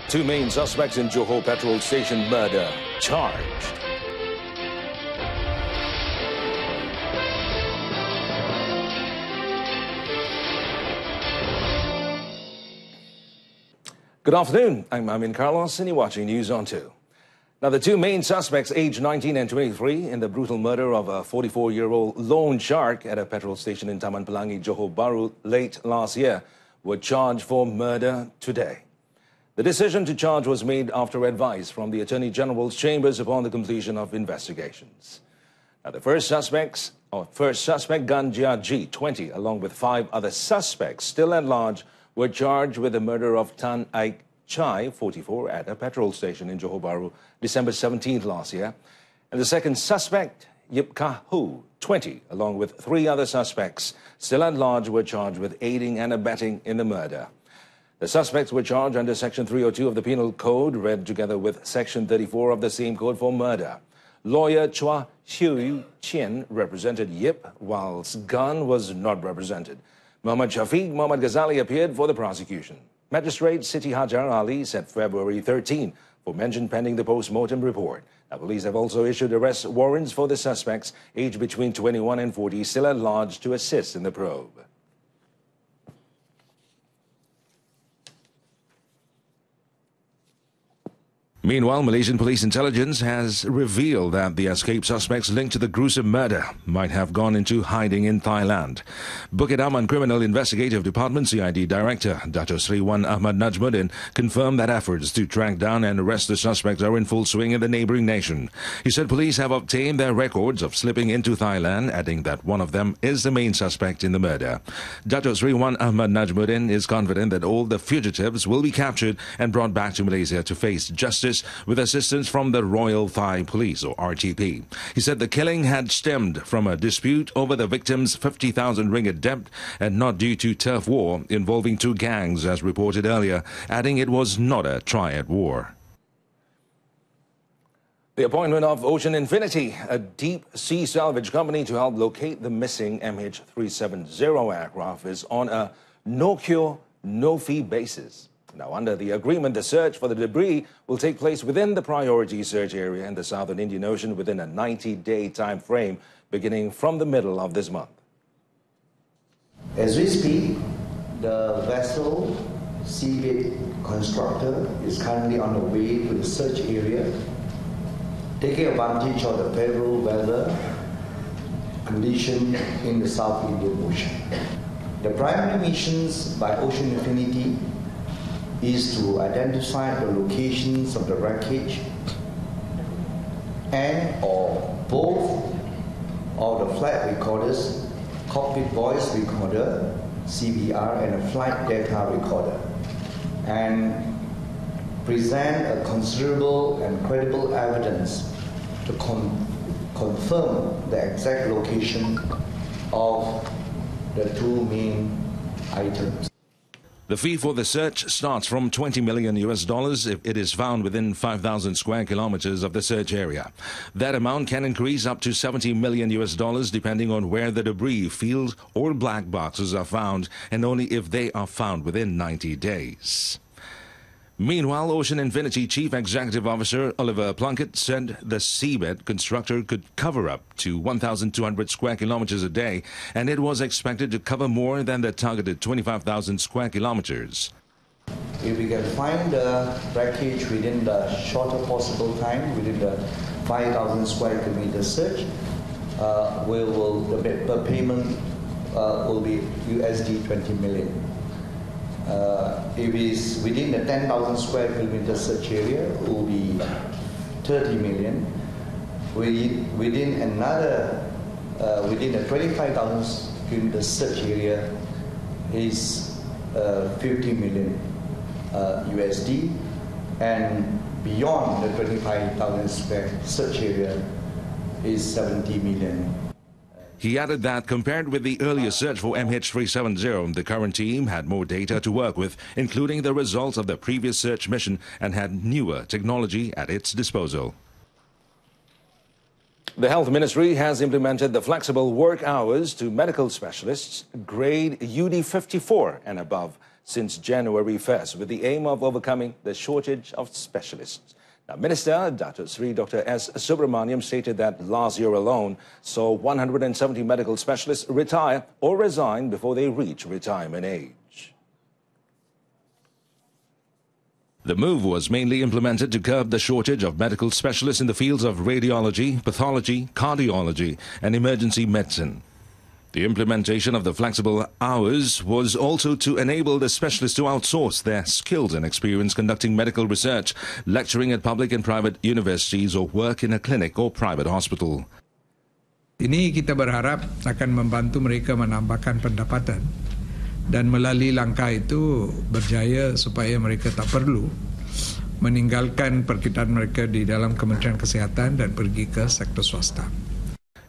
Two main suspects in Johor petrol station murder charged. Good afternoon, I'm AMIN and you're watching News on 2. Now, the two main suspects, aged 19 and 23, in the brutal murder of a 44-year-old loan shark at a petrol station in Taman Pelangi, Johor Bahru, late last year, were charged for murder today. The decision to charge was made after advice from the Attorney General's chambers upon the completion of investigations. Now, the first suspect, Ganja G, 20, along with 5 other suspects still at large, were charged with the murder of Tan Aik Chai, 44, at a petrol station in Johor Bahru, December 17th last year. And the second suspect, Yip Kah Hu, 20, along with 3 other suspects still at large, were charged with aiding and abetting in the murder. The suspects were charged under Section 302 of the Penal Code, read together with Section 34 of the same code for murder. Lawyer Chua Xiu Chien represented Yip, whilst Gan was not represented. Muhammad Shafiq Muhammad Ghazali appeared for the prosecution. Magistrate Siti Hajar Ali set February 13 for mention pending the post-mortem report. Now, police have also issued arrest warrants for the suspects, aged between 21 and 40, still at large, to assist in the probe. Meanwhile, Malaysian police intelligence has revealed that the escaped suspects linked to the gruesome murder might have gone into hiding in Thailand. Bukit Aman Criminal Investigative Department CID Director Dato Sri Wan Ahmad Najmuddin confirmed that efforts to track down and arrest the suspects are in full swing in the neighbouring nation. He said police have obtained their records of slipping into Thailand, adding that one of them is the main suspect in the murder. Dato Sri Wan Ahmad Najmuddin is confident that all the fugitives will be captured and brought back to Malaysia to face justice with assistance from the Royal Thai Police, or RTP. He said the killing had stemmed from a dispute over the victim's 50,000 ringgit debt and not due to turf war involving 2 gangs, as reported earlier, adding it was not a triad war. The appointment of Ocean Infinity, a deep-sea salvage company to help locate the missing MH370 aircraft, is on a no-cure, no-fee basis. Now, under the agreement, the search for the debris will take place within the priority search area in the southern Indian Ocean within a 90-day time frame, beginning from the middle of this month. As we speak, the vessel seabed constructor is currently on the way to the search area, taking advantage of the favorable weather condition in the South Indian Ocean. The primary missions by Ocean Infinity is to identify the locations of the wreckage and or both of the flight recorders, cockpit voice recorder, CVR, and a flight data recorder, and present a considerable and credible evidence to confirm the exact location of the 2 main items. The fee for the search starts from $20 million if it is found within 5,000 square kilometers of the search area. That amount can increase up to $70 million depending on where the debris, field or black boxes are found, and only if they are found within 90 days. Meanwhile, Ocean Infinity Chief Executive Officer Oliver Plunkett said the seabed constructor could cover up to 1,200 square kilometers a day, and it was expected to cover more than the targeted 25,000 square kilometers. If we can find the wreckage within the shorter possible time, within the 5,000 square kilometer search, the payment will be USD 20 million. If it's within the 10,000 square kilometer search area, it will be 30 million. Within the 25,000 kilometer search area is 50 million USD, and beyond the 25,000 square search area is 70 million. He added that compared with the earlier search for MH370, the current team had more data to work with, including the results of the previous search mission, and had newer technology at its disposal. The Health Ministry has implemented the flexible work hours to medical specialists grade UD 54 and above since January 1st with the aim of overcoming the shortage of specialists. Now, Minister Dr. S. Subramaniam stated that last year alone saw 170 medical specialists retire or resign before they reach retirement age. The move was mainly implemented to curb the shortage of medical specialists in the fields of radiology, pathology, cardiology, and emergency medicine. The implementation of the flexible hours was also to enable the specialists to outsource their skills and experience conducting medical research, lecturing at public and private universities, or work in a clinic or private hospital. Ini kita berharap akan membantu mereka menambahkan pendapatan dan melalui langkah itu berjaya supaya mereka tak perlu meninggalkan pekerjaan mereka di dalam Kementerian Kesihatan dan pergi ke sektor swasta.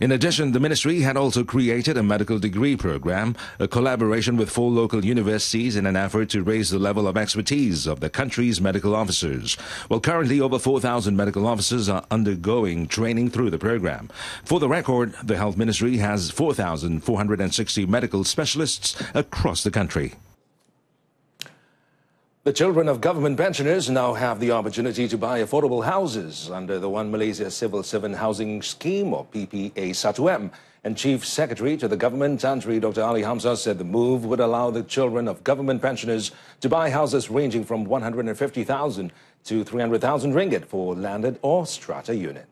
In addition, the ministry had also created a medical degree program, a collaboration with 4 local universities in an effort to raise the level of expertise of the country's medical officers. Well, currently over 4,000 medical officers are undergoing training through the program. For the record, the Health Ministry has 4,460 medical specialists across the country. The children of government pensioners now have the opportunity to buy affordable houses under the One Malaysia Civil Servant Housing Scheme, or PPA 1M. And Chief Secretary to the government, Tan Sri Dr. Ali Hamzah, said the move would allow the children of government pensioners to buy houses ranging from 150,000 to 300,000 ringgit for landed or strata unit.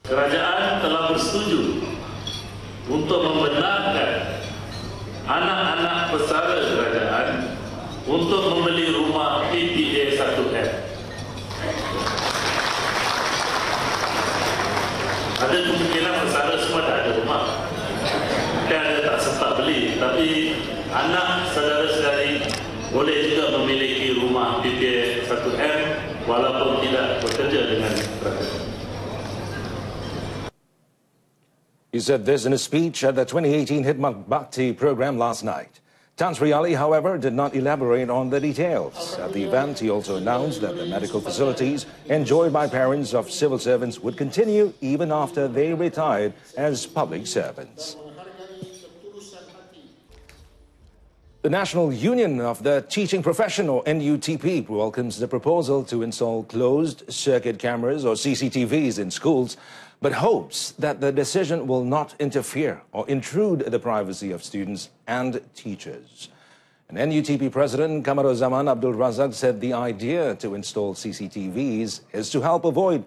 Kerajaan telah bersetuju untuk membenarkan anak-anak pesara kerajaan untuk membeli rumah PPA 1M. Ada kemungkinan pesara semua tak ada rumah. Kan ada tak sempat beli. Tapi anak saudara-saudari boleh juga memiliki rumah PPA 1M walaupun tidak bekerja dengan kerajaan. He said this in a speech at the 2018 Hidmat Bhakti program last night. Tan Sri Ali, however, did not elaborate on the details. At the event, he also announced that the medical facilities enjoyed by parents of civil servants would continue even after they retired as public servants. The National Union of the Cheating Professional and UTP welcomes the proposal to install closed-circuit cameras or CCTVs in schools, but hopes that the decision will not interfere or intrude the privacy of students and teachers. And NUTP President Kamaruzaman Abdul Razak said the idea to install CCTVs is to help avoid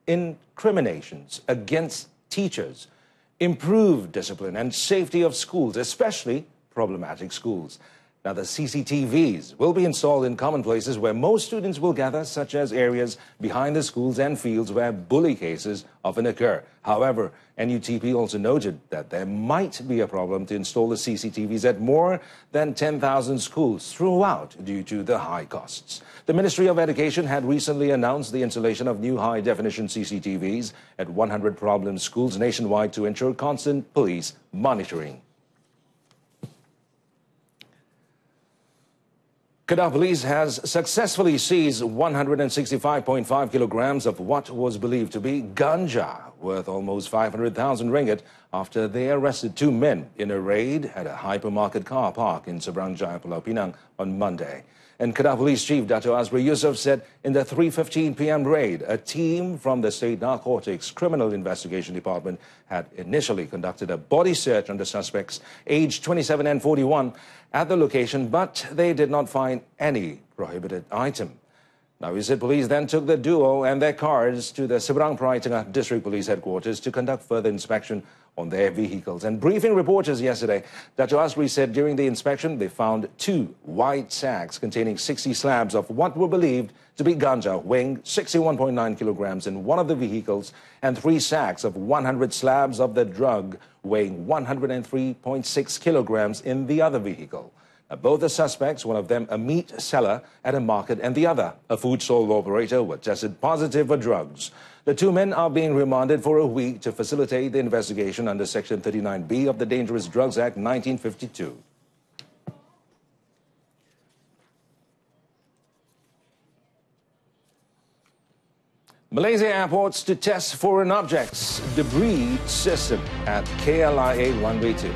incriminations against teachers, improve discipline and safety of schools, especially problematic schools. Now, the CCTVs will be installed in common places where most students will gather, such as areas behind the schools and fields where bully cases often occur. However, NUTP also noted that there might be a problem to install the CCTVs at more than 10,000 schools throughout due to the high costs. The Ministry of Education had recently announced the installation of new high-definition CCTVs at 100 problem schools nationwide to ensure constant police monitoring. Kedah Police has successfully seized 165.5 kilograms of what was believed to be ganja, worth almost 500,000 ringgit, after they arrested 2 men in a raid at a hypermarket car park in Seberang Jaya, Pulau Pinang on Monday. And Kedah Police Chief Dato' Azri Yusof said in the 3:15 p.m. raid, a team from the State Narcotics Criminal Investigation Department had initially conducted a body search on the suspects, aged 27 and 41, at the location, but they did not find any prohibited item. Now, he said police then took the duo and their cars to the Seberang Perai Tengah District Police Headquarters to conduct further inspection on their vehicles. And briefing reporters yesterday, Dato' Azri said during the inspection they found 2 white sacks containing 60 slabs of what were believed to be ganja, weighing 61.9 kilograms in one of the vehicles, and 3 sacks of 100 slabs of the drug, weighing 103.6 kilograms in the other vehicle. Both the suspects, one of them a meat seller at a market and the other a food stall operator, were tested positive for drugs. The 2 men are being remanded for a week to facilitate the investigation under Section 39B of the Dangerous Drugs Act 1952. Malaysia airports to test foreign objects debris system at KLIA Runway 2.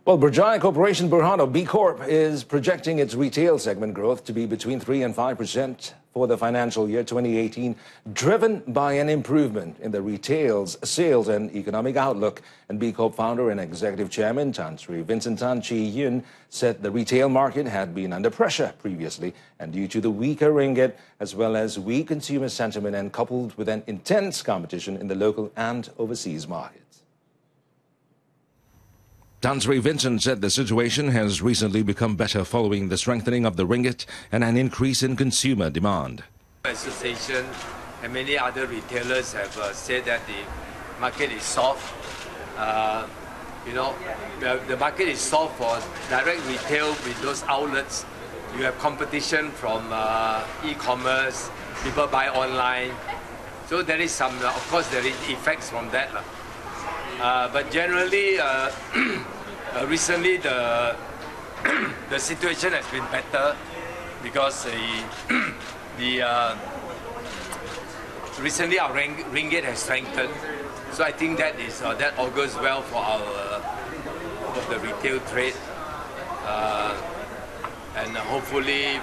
Well, Berjaya Corporation Berhad B Corp is projecting its retail segment growth to be between 3 and 5% for the financial year 2018, driven by an improvement in the retail's sales and economic outlook. And B Corp founder and executive chairman Tan Sri Vincent Tan Chi Yun said the retail market had been under pressure previously, and due to the weaker ringgit as well as weak consumer sentiment and coupled with an intense competition in the local and overseas markets. Tan Sri Vincent said the situation has recently become better following the strengthening of the ringgit and an increase in consumer demand. Association and many other retailers have said that the market is soft. The market is soft for direct retail with those outlets. You have competition from e-commerce, people buy online. So there is some, of course, there is effects from that. But generally, recently the situation has been better because recently our ringgit has strengthened. So I think that augurs well for the retail trade, and hopefully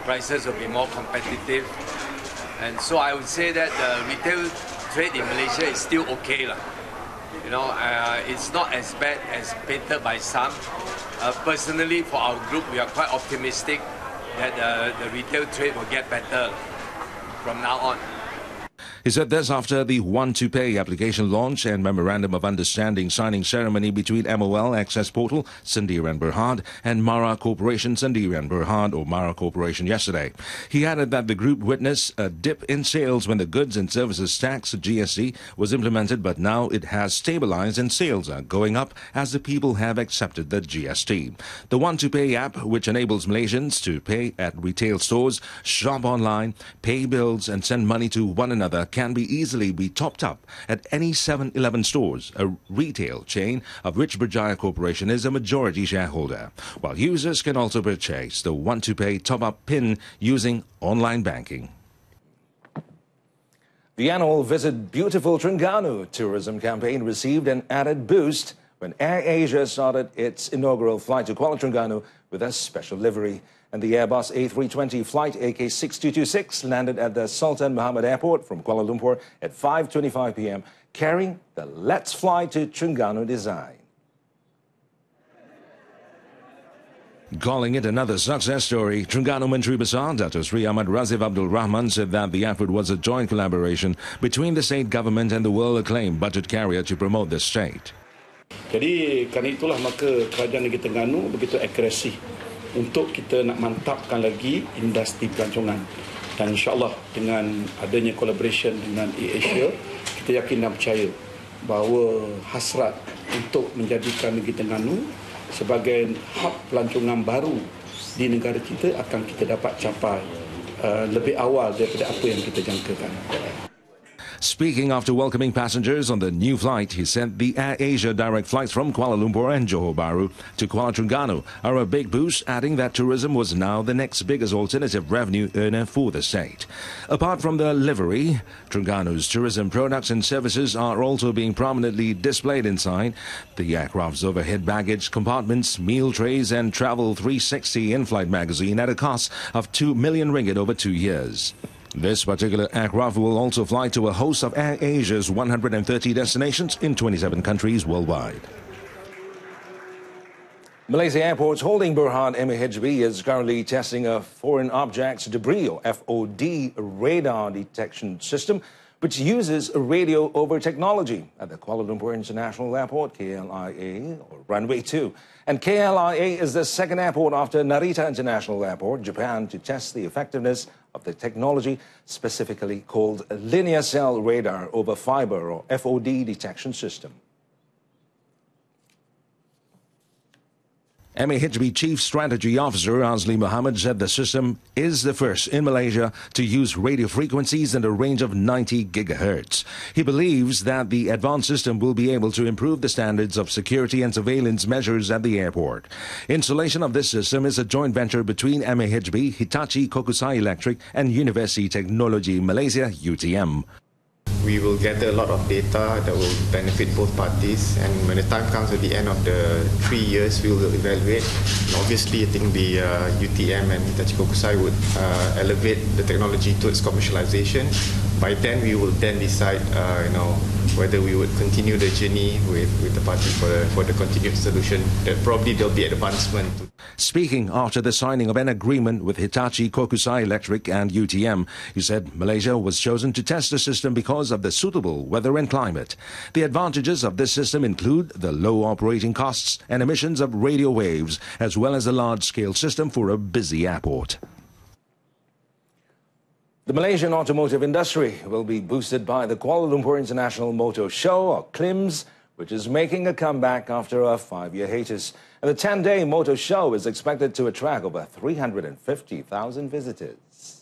prices will be more competitive. And so I would say that the retail trade in Malaysia is still okay. It's not as bad as painted by some. Personally, for our group, we are quite optimistic that the retail trade will get better from now on. He said this after the One2Pay application launch and Memorandum of Understanding signing ceremony between MOL Access Portal, Sendiri and Berhad, and Mara Corporation, Sendiri and Berhad, or Mara Corporation, yesterday. He added that the group witnessed a dip in sales when the Goods and Services Tax, GST, was implemented, but now it has stabilized and sales are going up as the people have accepted the GST. The One2Pay app, which enables Malaysians to pay at retail stores, shop online, pay bills, and send money to one another, can easily be topped up at any 7-Eleven stores, a retail chain of which Berjaya Corporation is a majority shareholder, while users can also purchase the One2Pay top-up PIN using online banking. The annual Visit Beautiful Terengganu tourism campaign received an added boost when AirAsia started its inaugural flight to Kuala Terengganu with a special livery. And the Airbus A320 flight AK6226 landed at the Sultan Mohammed Airport from Kuala Lumpur at 5:25 p.m., carrying the Let's Fly to Terengganu design. Calling it another success story, Terengganu Menteri Besar Dato' Sri Ahmad Razif Abdul Rahman said that the effort was a joint collaboration between the state government and the world-acclaimed budget carrier to promote the state. Jadi kerana itulah maka kerajaan negeri Terengganu begitu agresif untuk kita nak mantapkan lagi industri pelancongan, dan insyaAllah dengan adanya collaboration dengan AirAsia, kita yakin dan percaya bahawa hasrat untuk menjadikan negeri Terengganu sebagai hub pelancongan baru di negara kita akan kita dapat capai lebih awal daripada apa yang kita jangkakan. Speaking after welcoming passengers on the new flight, he said the AirAsia direct flights from Kuala Lumpur and Johor Bahru to Kuala Terengganu are a big boost, adding that tourism was now the next biggest alternative revenue earner for the state. Apart from the livery, Terengganu's tourism products and services are also being prominently displayed inside the aircraft's overhead baggage compartments, meal trays, and Travel 360 in-flight magazine at a cost of 2 million ringgit over 2 years. This particular aircraft will also fly to a host of AirAsia's 130 destinations in 27 countries worldwide. Malaysia Airports Holding Berhad MOHAMED is currently testing a foreign objects debris or FOD radar detection system, which uses radio over technology at the Kuala Lumpur International Airport, KLIA, or Runway 2. And KLIA is the second airport after Narita International Airport, Japan, to test the effectiveness of the technology, specifically called linear cell radar over fiber or FOD detection system. MOHAMED Chief Strategy Officer Azli Mohammed said the system is the first in Malaysia to use radio frequencies in a range of 90 gigahertz. He believes that the advanced system will be able to improve the standards of security and surveillance measures at the airport. Installation of this system is a joint venture between MOHAMED, Hitachi Kokusai Electric and University Technology Malaysia, UTM. we will gather a lot of data that will benefit both parties, and when the time comes at the end of the 3 years, we will evaluate. And obviously, I think the UTM and Hitachi Kokusai would elevate the technology to its commercialization. By then, we will then decide, whether we would continue the journey with the party for the continued solution. That probably there'll be advancement. Speaking after the signing of an agreement with Hitachi Kokusai Electric and UTM, he said Malaysia was chosen to test the system because of the suitable weather and climate. The advantages of this system include the low operating costs and emissions of radio waves, as well as a large-scale system for a busy airport. The Malaysian automotive industry will be boosted by the Kuala Lumpur International Motor Show, or CLIMS, which is making a comeback after a 5-year hiatus. And the 10-day motor show is expected to attract over 350,000 visitors.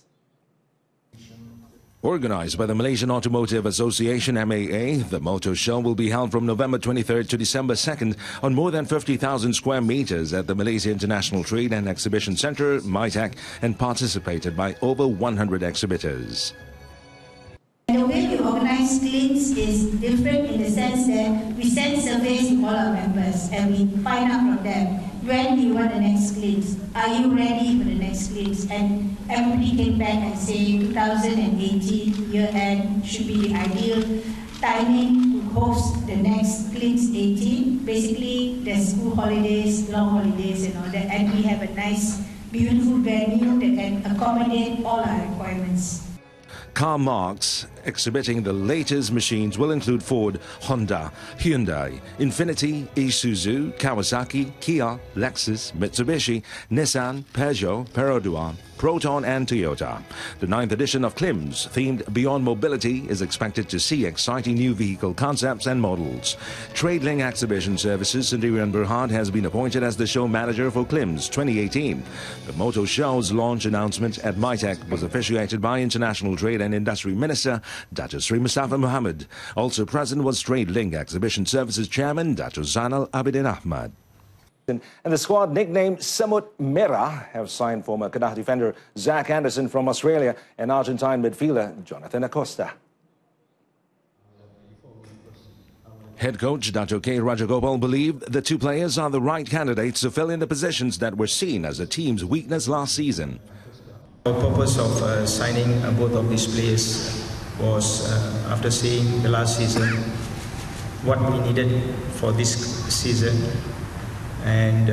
Organized by the Malaysian Automotive Association, MAA, the motor show will be held from November 23rd to December 2nd on more than 50,000 square meters at the Malaysia International Trade and Exhibition Centre, MITEC, and participated by over 100 exhibitors. The way we organize CLIMS is different in the sense that we send surveys to all our members and we find out from them, when do you want the next CLIMS? Are you ready for the next CLIMS? And everybody came back and say 2018 year end should be the ideal timing to host the next CLIMS 18. Basically, there's school holidays, long holidays and all that, and we have a nice, beautiful venue that can accommodate all our requirements. Car marks exhibiting the latest machines will include Ford, Honda, Hyundai, Infiniti, Isuzu, Kawasaki, Kia, Lexus, Mitsubishi, Nissan, Peugeot, Perodua, Proton and Toyota. The 9th edition of CLIMS, themed Beyond Mobility, is expected to see exciting new vehicle concepts and models. TradeLink Exhibition Services, Sendirian Berhad, has been appointed as the show manager for CLIMS 2018. The motor show's launch announcement at MITEC was officiated by International Trade and Industry Minister Dato Sri Mustafa Mohamed. Also present was TradeLink Exhibition Services Chairman Dato Zainal Abidin Ahmad. And the squad, nicknamed Semut Merah, have signed former Kedah defender Zach Anderson from Australia and Argentine midfielder Jonathan Acosta. Head coach Dato K. Rajagopal believed the two players are the right candidates to fill in the positions that were seen as the team's weakness last season. The purpose of signing both of these players was, after seeing the last season, what we needed for this season. And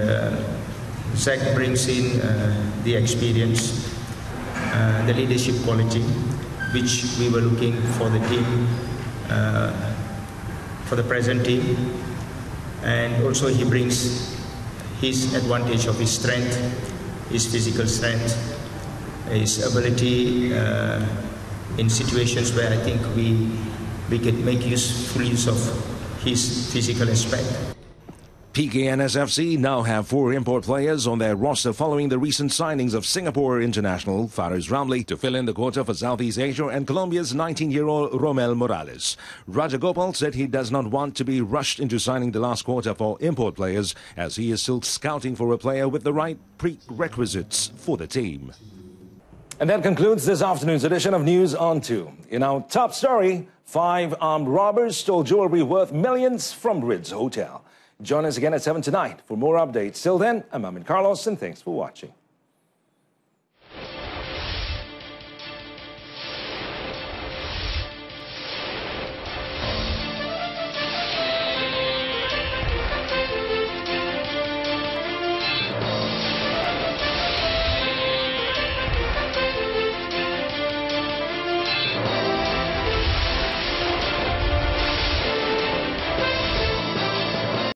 Zach brings in the experience, the leadership quality, which we were looking for the team, for the present team. And also he brings his advantage of his strength, his physical strength, his ability in situations where I think we can make full use of his physical aspect. PKNSFC now have 4 import players on their roster following the recent signings of Singapore international Faris Ramli to fill in the quota for Southeast Asia and Colombia's 19-year-old Romel Morales. Rajagopal said he does not want to be rushed into signing the last quota for import players, as he is still scouting for a player with the right prerequisites for the team. And that concludes this afternoon's edition of News on 2. In our top story, 5 armed robbers stole jewelry worth millions from Ritz Hotel. Join us again at 7 tonight for more updates. Till then, I'm Amin Carlos, and thanks for watching.